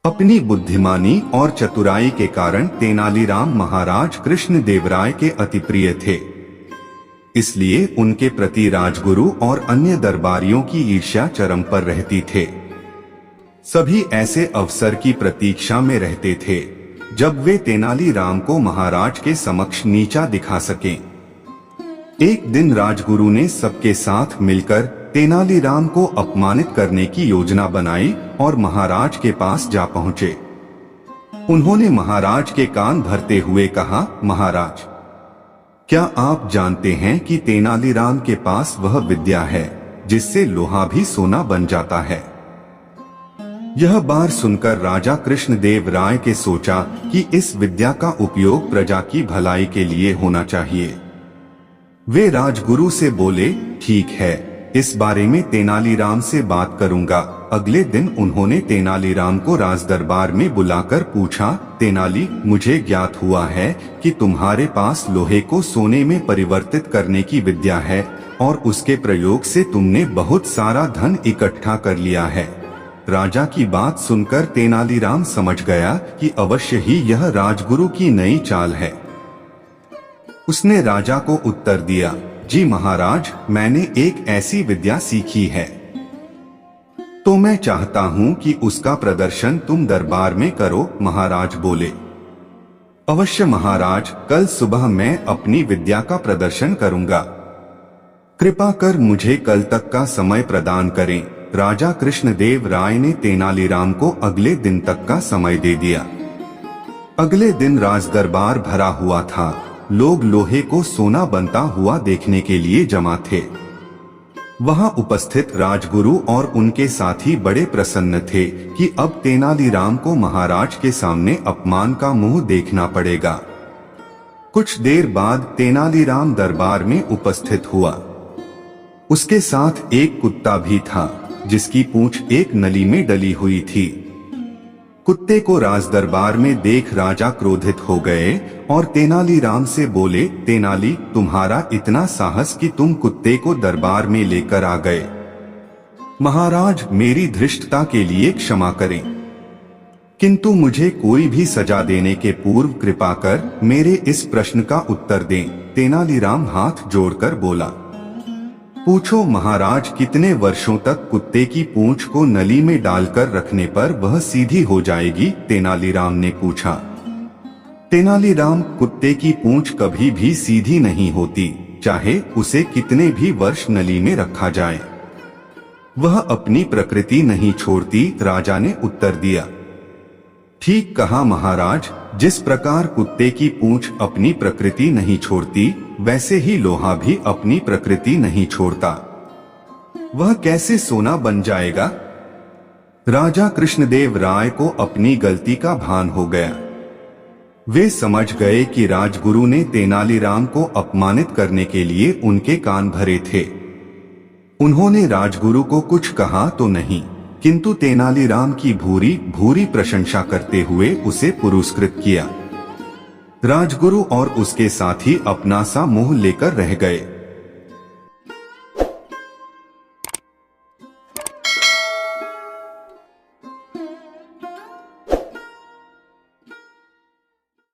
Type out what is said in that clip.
अपनी बुद्धिमानी और चतुराई के कारण तेनालीराम महाराज कृष्ण देव राय के अति प्रिय थे। इसलिए उनके प्रति राजगुरु और अन्य दरबारियों की ईर्ष्या चरम पर रहती थे। सभी ऐसे अवसर की प्रतीक्षा में रहते थे जब वे तेनालीराम को महाराज के समक्ष नीचा दिखा सकें। एक दिन राजगुरु ने सबके साथ मिलकर तेनालीराम को अपमानित करने की योजना बनाई और महाराज के पास जा पहुंचे। उन्होंने महाराज के कान भरते हुए कहा, महाराज, क्या आप जानते हैं कि तेनालीराम के पास वह विद्या है जिससे लोहा भी सोना बन जाता है। यह बात सुनकर राजा कृष्णदेव राय के सोचा कि इस विद्या का उपयोग प्रजा की भलाई के लिए होना चाहिए। वे राजगुरु से बोले, ठीक है, इस बारे में तेनालीराम से बात करूंगा। अगले दिन उन्होंने तेनालीराम को राजदरबार में बुलाकर पूछा, तेनाली, मुझे ज्ञात हुआ है कि तुम्हारे पास लोहे को सोने में परिवर्तित करने की विद्या है और उसके प्रयोग से तुमने बहुत सारा धन इकट्ठा कर लिया है। राजा की बात सुनकर तेनालीराम समझ गया कि अवश्य ही यह राजगुरु की नई चाल है। उसने राजा को उत्तर दिया, जी महाराज, मैंने एक ऐसी विद्या सीखी है, तो मैं चाहता हूं कि उसका प्रदर्शन तुम दरबार में करो। महाराज बोले, अवश्य महाराज, कल सुबह मैं अपनी विद्या का प्रदर्शन करूंगा। कृपा कर मुझे कल तक का समय प्रदान करें। राजा कृष्णदेव राय ने तेनालीराम को अगले दिन तक का समय दे दिया। अगले दिन राजदरबार भरा हुआ था। लोग लोहे को सोना बनता हुआ देखने के लिए जमा थे। वहां उपस्थित राजगुरु और उनके साथी बड़े प्रसन्न थे कि अब तेनालीराम को महाराज के सामने अपमान का मुंह देखना पड़ेगा। कुछ देर बाद तेनालीराम दरबार में उपस्थित हुआ। उसके साथ एक कुत्ता भी था जिसकी पूंछ एक नली में डली हुई थी। कुत्ते को राजदरबार में देख राजा क्रोधित हो गए और तेनालीराम से बोले, तेनाली, तुम्हारा इतना साहस कि तुम कुत्ते को दरबार में लेकर आ गए। महाराज, मेरी धृष्टता के लिए क्षमा करें, किंतु मुझे कोई भी सजा देने के पूर्व कृपा कर मेरे इस प्रश्न का उत्तर दें। तेनालीराम हाथ जोड़कर बोला, पूछो महाराज, कितने वर्षों तक कुत्ते की पूंछ को नली में डालकर रखने पर वह सीधी हो जाएगी? तेनालीराम ने पूछा। तेनालीराम, कुत्ते की पूंछ कभी भी सीधी नहीं होती, चाहे उसे कितने भी वर्ष नली में रखा जाए, वह अपनी प्रकृति नहीं छोड़ती। राजा ने उत्तर दिया, ठीक कहा महाराज, जिस प्रकार कुत्ते की पूंछ अपनी प्रकृति नहीं छोड़ती, वैसे ही लोहा भी अपनी प्रकृति नहीं छोड़ता। वह कैसे सोना बन जाएगा? राजा कृष्णदेव राय को अपनी गलती का भान हो गया। वे समझ गए कि राजगुरु ने तेनालीराम को अपमानित करने के लिए उनके कान भरे थे। उन्होंने राजगुरु को कुछ कहा तो नहीं, किंतु तेनालीराम की भूरी भूरी प्रशंसा करते हुए उसे पुरस्कृत किया। राजगुरु और उसके साथी अपना सा मुंह लेकर रह गए।